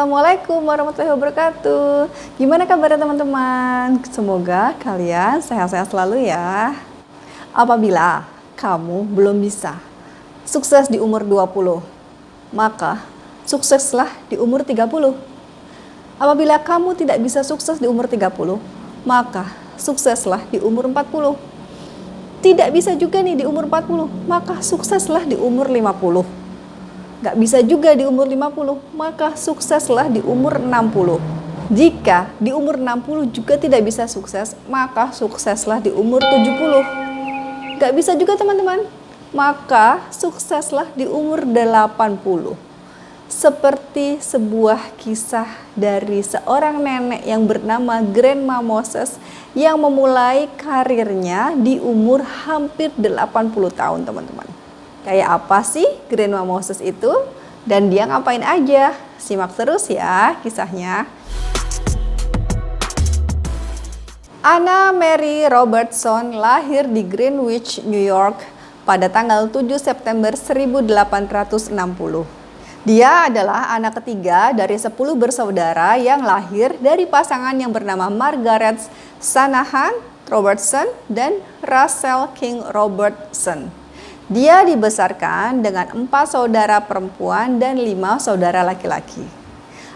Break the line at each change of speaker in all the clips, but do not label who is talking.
Assalamualaikum warahmatullahi wabarakatuh. Gimana kabarnya teman-teman? Semoga kalian sehat-sehat selalu ya. Apabila kamu belum bisa sukses di umur 20, maka sukseslah di umur 30. Apabila kamu tidak bisa sukses di umur 30, maka sukseslah di umur 40. Tidak bisa juga nih di umur 40, maka sukseslah di umur 50. Gak bisa juga di umur 50, maka sukseslah di umur 60. Jika di umur 60 juga tidak bisa sukses, maka sukseslah di umur 70. Gak bisa juga teman-teman, maka sukseslah di umur 80. Seperti sebuah kisah dari seorang nenek yang bernama Grandma Moses yang memulai karirnya di umur hampir 80 tahun teman-teman. Kayak apa sih Grandma Moses itu? Dan dia ngapain aja? Simak terus ya kisahnya. Anna Mary Robertson lahir di Greenwich, New York pada tanggal 7 September 1860. Dia adalah anak ketiga dari 10 bersaudara yang lahir dari pasangan yang bernama Margaret Shanahan Robertson dan Russell King Robertson. Dia dibesarkan dengan 4 saudara perempuan dan 5 saudara laki-laki.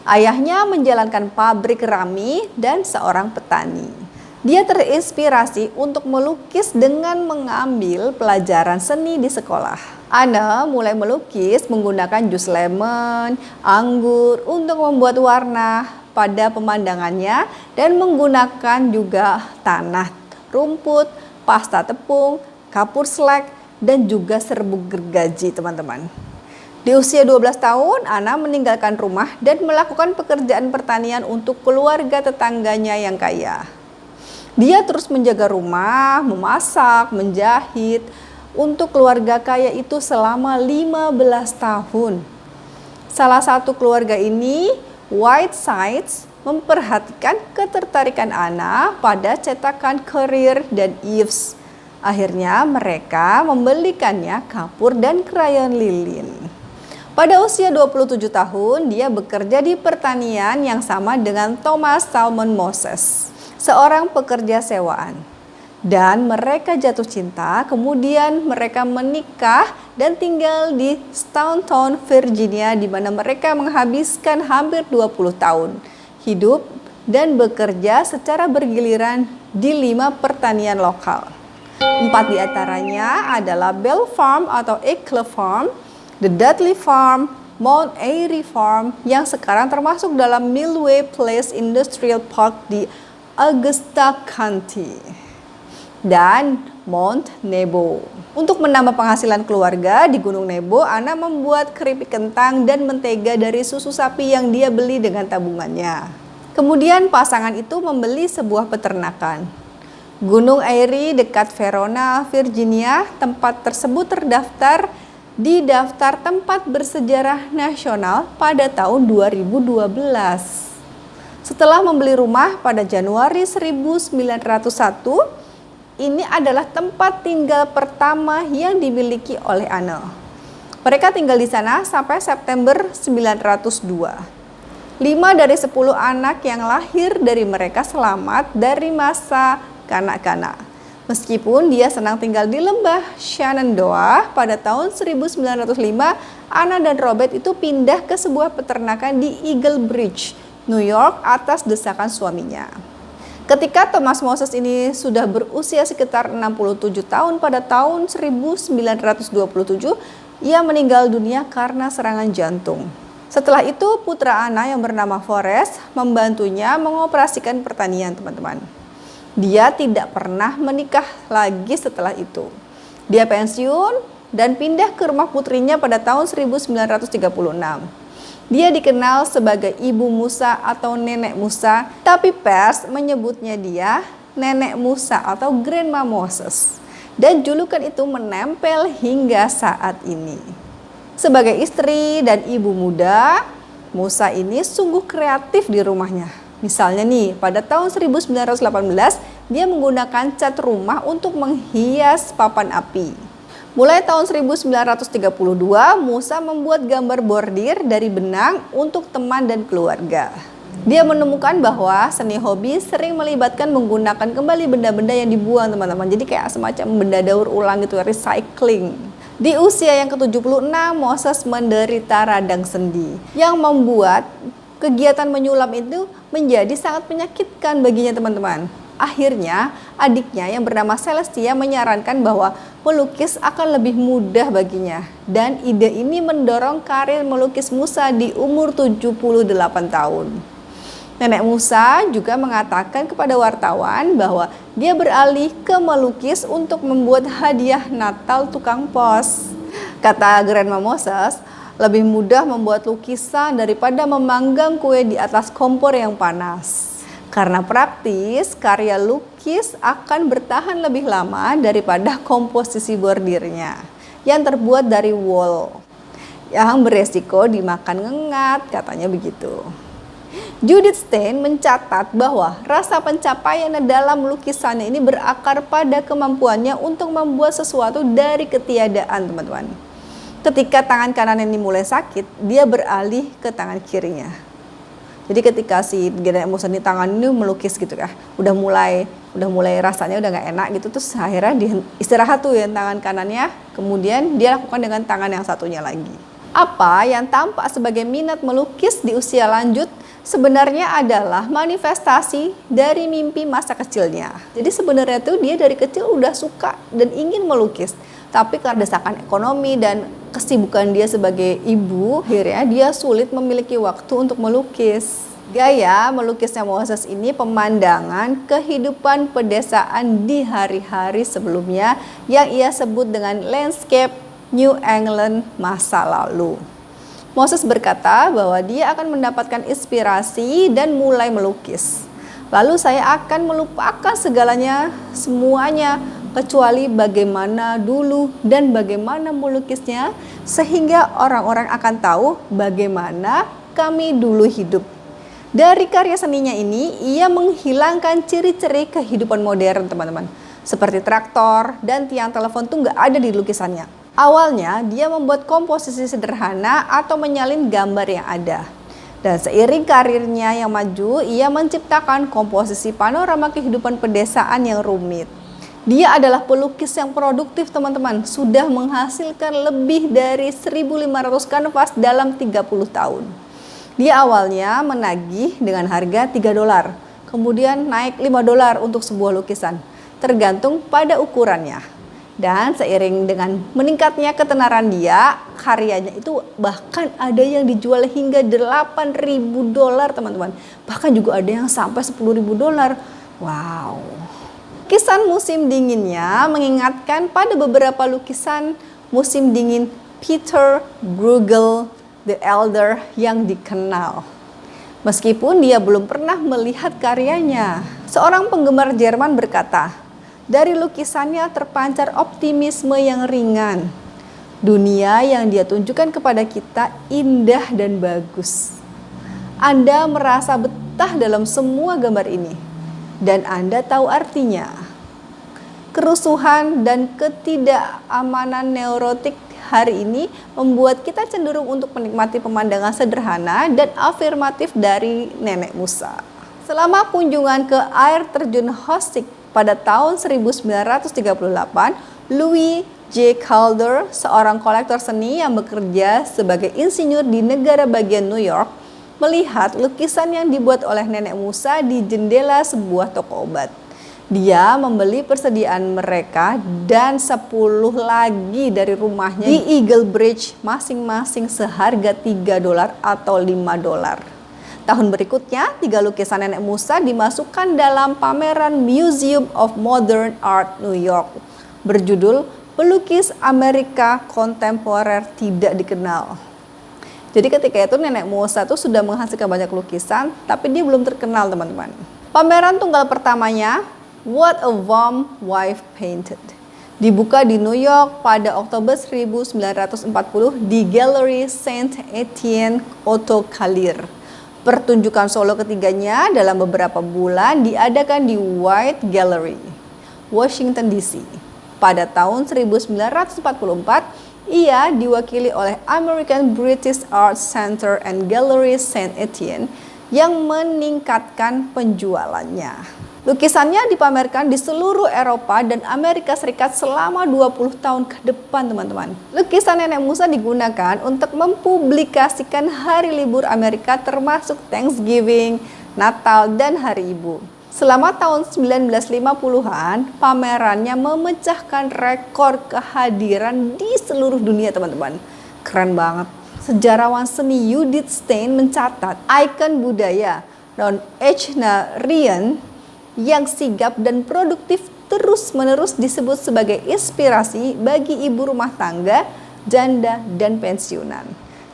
Ayahnya menjalankan pabrik rami dan seorang petani. Dia terinspirasi untuk melukis dengan mengambil pelajaran seni di sekolah. Anna mulai melukis menggunakan jus lemon, anggur untuk membuat warna pada pemandangannya dan menggunakan juga tanah, rumput, pasta tepung, kapur slek, dan juga serbuk gergaji teman-teman. Di usia 12 tahun, Anna meninggalkan rumah dan melakukan pekerjaan pertanian untuk keluarga tetangganya yang kaya. Dia terus menjaga rumah, memasak, menjahit untuk keluarga kaya itu selama 15 tahun. Salah satu keluarga ini, Whitesides, memperhatikan ketertarikan Anna pada cetakan Courier dan Ives. Akhirnya mereka membelikannya kapur dan krayon lilin. Pada usia 27 tahun, dia bekerja di pertanian yang sama dengan Thomas Salmon Moses, seorang pekerja sewaan. Dan mereka jatuh cinta, kemudian mereka menikah dan tinggal di Staunton, Virginia, di mana mereka menghabiskan hampir 20 tahun hidup dan bekerja secara bergiliran di 5 pertanian lokal. 4 diantaranya adalah Bell Farm atau Eagle Farm, The Dudley Farm, Mount Airy Farm yang sekarang termasuk dalam Millway Place Industrial Park di Augusta County, dan Mount Nebo. Untuk menambah penghasilan keluarga di Gunung Nebo, Anna membuat keripik kentang dan mentega dari susu sapi yang dia beli dengan tabungannya. Kemudian pasangan itu membeli sebuah peternakan. Gunung Airy dekat Verona, Virginia. Tempat tersebut terdaftar di daftar tempat bersejarah nasional pada tahun 2012. Setelah membeli rumah pada Januari 1901, ini adalah tempat tinggal pertama yang dimiliki oleh Anna. Mereka tinggal di sana sampai September 1902. 5 dari 10 anak yang lahir dari mereka selamat dari masa kanak-kanak. Meskipun dia senang tinggal di lembah Shenandoah, pada tahun 1905, Anna dan Robert itu pindah ke sebuah peternakan di Eagle Bridge, New York atas desakan suaminya. Ketika Thomas Moses ini sudah berusia sekitar 67 tahun pada tahun 1927, ia meninggal dunia karena serangan jantung. Setelah itu putra Anna yang bernama Forrest membantunya mengoperasikan pertanian teman-teman. Dia tidak pernah menikah lagi setelah itu. Dia pensiun dan pindah ke rumah putrinya pada tahun 1936. Dia dikenal sebagai Ibu Musa atau Nenek Musa, tapi pers menyebutnya dia Nenek Musa atau Grandma Moses. Dan julukan itu menempel hingga saat ini. Sebagai istri dan ibu muda, Musa ini sungguh kreatif di rumahnya. Misalnya nih, pada tahun 1918 dia menggunakan cat rumah untuk menghias papan api. Mulai tahun 1932, Musa membuat gambar bordir dari benang untuk teman dan keluarga. Dia menemukan bahwa seni hobi sering melibatkan menggunakan kembali benda-benda yang dibuang, teman-teman. Jadi kayak semacam benda daur ulang gitu, recycling. Di usia yang ke-76, Moses menderita radang sendi yang membuat kegiatan menyulam itu menjadi sangat menyakitkan baginya, teman-teman. Akhirnya, adiknya yang bernama Celestia menyarankan bahwa melukis akan lebih mudah baginya. Dan ide ini mendorong karir melukis Musa di umur 78 tahun. Nenek Musa juga mengatakan kepada wartawan bahwa dia beralih ke melukis untuk membuat hadiah Natal tukang pos. Kata Grandma Moses, lebih mudah membuat lukisan daripada memanggang kue di atas kompor yang panas. Karena praktis, karya lukis akan bertahan lebih lama daripada komposisi bordirnya yang terbuat dari wool yang beresiko dimakan ngengat, katanya begitu. Judith Stein mencatat bahwa rasa pencapaian dalam lukisannya ini berakar pada kemampuannya untuk membuat sesuatu dari ketiadaan, teman-teman. Ketika tangan kanan ini mulai sakit, dia beralih ke tangan kirinya. Jadi ketika si Nenek Musa di tangan ini melukis gitu ya, udah mulai rasanya udah nggak enak gitu, terus akhirnya dia istirahat tuh ya tangan kanannya, kemudian dia lakukan dengan tangan yang satunya lagi. Apa yang tampak sebagai minat melukis di usia lanjut sebenarnya adalah manifestasi dari mimpi masa kecilnya. Jadi sebenarnya tuh dia dari kecil udah suka dan ingin melukis, tapi karena desakan ekonomi dan kesibukan dia sebagai ibu, akhirnya dia sulit memiliki waktu untuk melukis. Gaya melukisnya Moses ini pemandangan kehidupan pedesaan di hari-hari sebelumnya yang ia sebut dengan landscape New England masa lalu. Moses berkata bahwa dia akan mendapatkan inspirasi dan mulai melukis. Lalu saya akan melupakan semuanya, kecuali bagaimana dulu dan bagaimana melukisnya, sehingga orang-orang akan tahu bagaimana kami dulu hidup. Dari karya seninya ini, ia menghilangkan ciri-ciri kehidupan modern, teman-teman. Seperti traktor dan tiang telepon tuh nggak ada di lukisannya. Awalnya, dia membuat komposisi sederhana atau menyalin gambar yang ada. Dan seiring karirnya yang maju, ia menciptakan komposisi panorama kehidupan pedesaan yang rumit. Dia adalah pelukis yang produktif, teman-teman. Sudah menghasilkan lebih dari 1.500 kanvas dalam 30 tahun. Dia awalnya menagih dengan harga $3, kemudian naik $5 untuk sebuah lukisan, tergantung pada ukurannya. Dan seiring dengan meningkatnya ketenaran dia, karyanya itu bahkan ada yang dijual hingga $8.000, teman-teman. Bahkan juga ada yang sampai $10.000. Wow. Lukisan musim dinginnya mengingatkan pada beberapa lukisan musim dingin Peter Bruegel the Elder yang dikenal. Meskipun dia belum pernah melihat karyanya, seorang penggemar Jerman berkata, dari lukisannya terpancar optimisme yang ringan. Dunia yang dia tunjukkan kepada kita indah dan bagus. Anda merasa betah dalam semua gambar ini, dan Anda tahu artinya. Kerusuhan dan ketidakamanan neurotik hari ini membuat kita cenderung untuk menikmati pemandangan sederhana dan afirmatif dari Nenek Musa. Selama kunjungan ke air terjun Hoosick pada tahun 1938, Louis J. Calder, seorang kolektor seni yang bekerja sebagai insinyur di negara bagian New York, melihat lukisan yang dibuat oleh Nenek Musa di jendela sebuah toko obat. Dia membeli persediaan mereka dan 10 lagi dari rumahnya di Eagle Bridge, masing-masing seharga $3 atau $5. Tahun berikutnya, 3 lukisan Nenek Musa dimasukkan dalam pameran Museum of Modern Art New York berjudul Pelukis Amerika Kontemporer Tidak Dikenal. Jadi ketika itu Nenek Musa tuh sudah menghasilkan banyak lukisan, tapi dia belum terkenal, teman-teman. Pameran tunggal pertamanya, What a Warm Wife Painted, dibuka di New York pada Oktober 1940 di Gallery Saint Etienne Otto Kalir. Pertunjukan solo ketiganya dalam beberapa bulan diadakan di White Gallery, Washington DC. Pada tahun 1944, ia diwakili oleh American British Art Center and Gallery Saint Etienne yang meningkatkan penjualannya. Lukisannya dipamerkan di seluruh Eropa dan Amerika Serikat selama 20 tahun ke depan, teman-teman. Lukisan Nenek Musa digunakan untuk mempublikasikan hari libur Amerika termasuk Thanksgiving, Natal, dan Hari Ibu. Selama tahun 1950-an, pamerannya memecahkan rekor kehadiran di seluruh dunia, teman-teman. Keren banget. Sejarawan seni Judith Stein mencatat ikon budaya Don Echnarian yang sigap dan produktif terus-menerus disebut sebagai inspirasi bagi ibu rumah tangga, janda, dan pensiunan.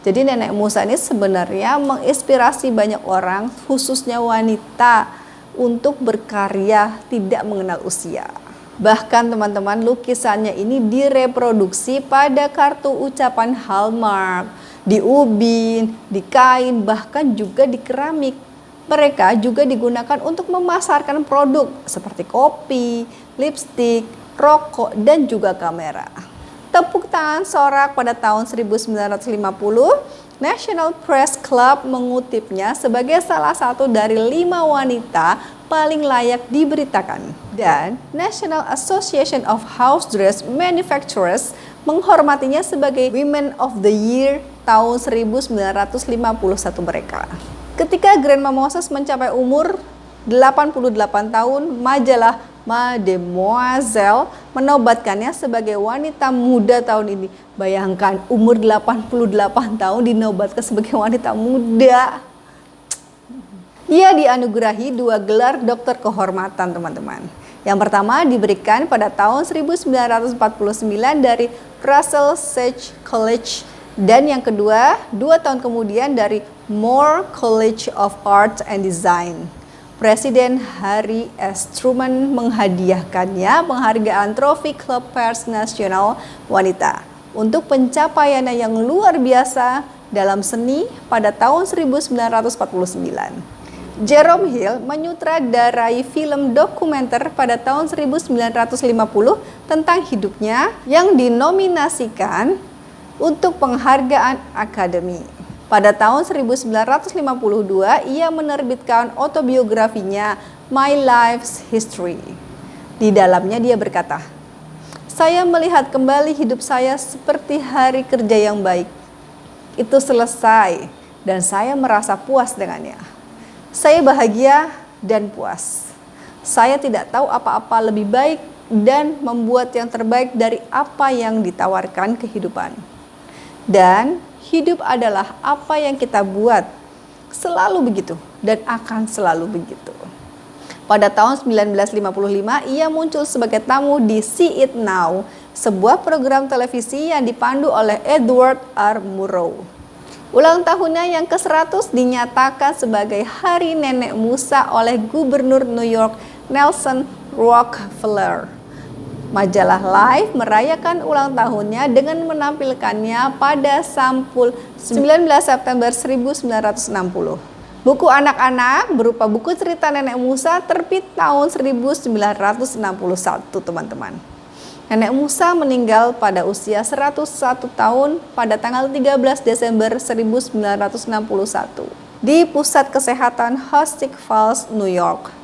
Jadi Nenek Musa ini sebenarnya menginspirasi banyak orang, khususnya wanita, untuk berkarya tidak mengenal usia. Bahkan teman-teman, lukisannya ini direproduksi pada kartu ucapan Hallmark, di ubin, di kain, bahkan juga di keramik. Mereka juga digunakan untuk memasarkan produk seperti kopi, lipstik, rokok, dan juga kamera. Tepuk tangan sorak pada tahun 1950, National Press Club mengutipnya sebagai salah satu dari 5 wanita paling layak diberitakan. Dan National Association of House Dress Manufacturers menghormatinya sebagai Women of the Year tahun 1951 mereka. Ketika Grandma Moses mencapai umur 88 tahun, majalah Mademoiselle menobatkannya sebagai wanita muda tahun ini. Bayangkan umur 88 tahun dinobatkan sebagai wanita muda. Ia dianugerahi 2 gelar dokter kehormatan, teman-teman. Yang pertama diberikan pada tahun 1949 dari Russell Sage College, dan yang kedua 2 tahun kemudian dari Moore College of Art and Design. Presiden Harry S. Truman menghadiahkannya penghargaan trofi Klub Pers Nasional Wanita untuk pencapaiannya yang luar biasa dalam seni pada tahun 1949. Jerome Hill menyutradarai film dokumenter pada tahun 1950 tentang hidupnya yang dinominasikan untuk penghargaan Akademi. Pada tahun 1952, ia menerbitkan autobiografinya My Life's History. Di dalamnya dia berkata, "Saya melihat kembali hidup saya seperti hari kerja yang baik. Itu selesai dan saya merasa puas dengannya. Saya bahagia dan puas. Saya tidak tahu apa-apa lebih baik dan membuat yang terbaik dari apa yang ditawarkan kehidupan. Dan hidup adalah apa yang kita buat, selalu begitu dan akan selalu begitu." Pada tahun 1955, ia muncul sebagai tamu di See It Now, sebuah program televisi yang dipandu oleh Edward R. Murrow. Ulang tahunnya yang ke-100 dinyatakan sebagai Hari Nenek Musa oleh Gubernur New York Nelson Rockefeller. Majalah Life merayakan ulang tahunnya dengan menampilkannya pada sampul 19 September 1960. Buku anak-anak berupa buku cerita Nenek Musa terbit tahun 1961, teman-teman. Nenek Musa meninggal pada usia 101 tahun pada tanggal 13 Desember 1961 di Pusat Kesehatan Hoosick Falls, New York.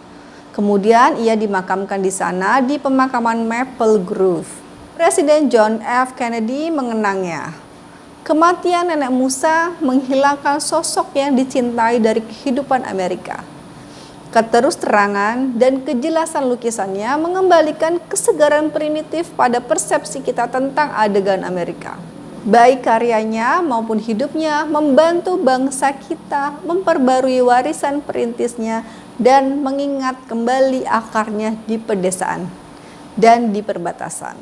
Kemudian ia dimakamkan di sana di pemakaman Maple Grove. Presiden John F. Kennedy mengenangnya. Kematian Nenek Musa menghilangkan sosok yang dicintai dari kehidupan Amerika. Keterus-terangan dan kejelasan lukisannya mengembalikan kesegaran primitif pada persepsi kita tentang adegan Amerika. Baik karyanya maupun hidupnya membantu bangsa kita memperbarui warisan perintisnya dan mengingat kembali akarnya di pedesaan dan di perbatasan.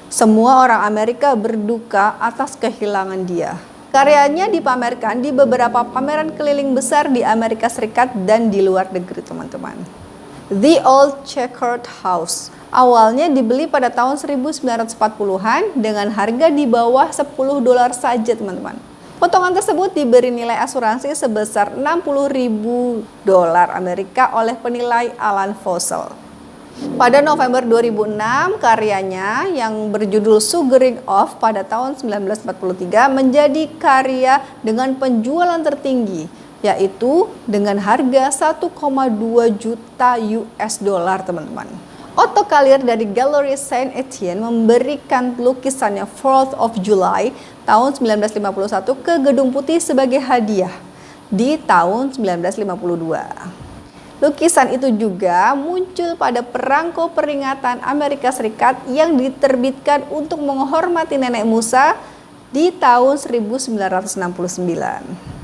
Semua orang Amerika berduka atas kehilangan dia. Karyanya dipamerkan di beberapa pameran keliling besar di Amerika Serikat dan di luar negeri, teman-teman. The Old Checkered House awalnya dibeli pada tahun 1940-an dengan harga di bawah $10 saja, teman-teman. Potongan tersebut diberi nilai asuransi sebesar $60.000 Amerika oleh penilai Alan Fossel. Pada November 2006, karyanya yang berjudul Sugaring Off pada tahun 1943 menjadi karya dengan penjualan tertinggi, yaitu dengan harga 1,2 juta US dollar, teman-teman. Otto Collier dari Gallery Saint Etienne memberikan lukisannya 4th of July tahun 1951 ke Gedung Putih sebagai hadiah di tahun 1952. Lukisan itu juga muncul pada perangko peringatan Amerika Serikat yang diterbitkan untuk menghormati Nenek Musa di tahun 1969.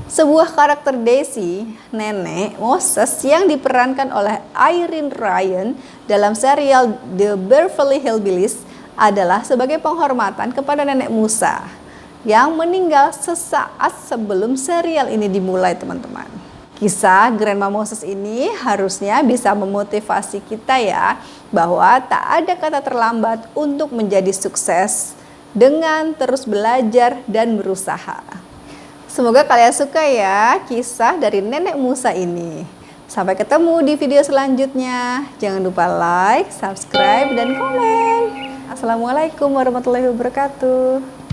Sebuah karakter Daisy, Nenek Moses yang diperankan oleh Irene Ryan dalam serial The Beverly Hillbillies adalah sebagai penghormatan kepada Nenek Musa yang meninggal sesaat sebelum serial ini dimulai, teman-teman. Kisah Grandma Moses ini harusnya bisa memotivasi kita ya, bahwa tak ada kata terlambat untuk menjadi sukses dengan terus belajar dan berusaha. Semoga kalian suka ya kisah dari Nenek Musa ini. Sampai ketemu di video selanjutnya. Jangan lupa like, subscribe, dan komen. Assalamualaikum warahmatullahi wabarakatuh.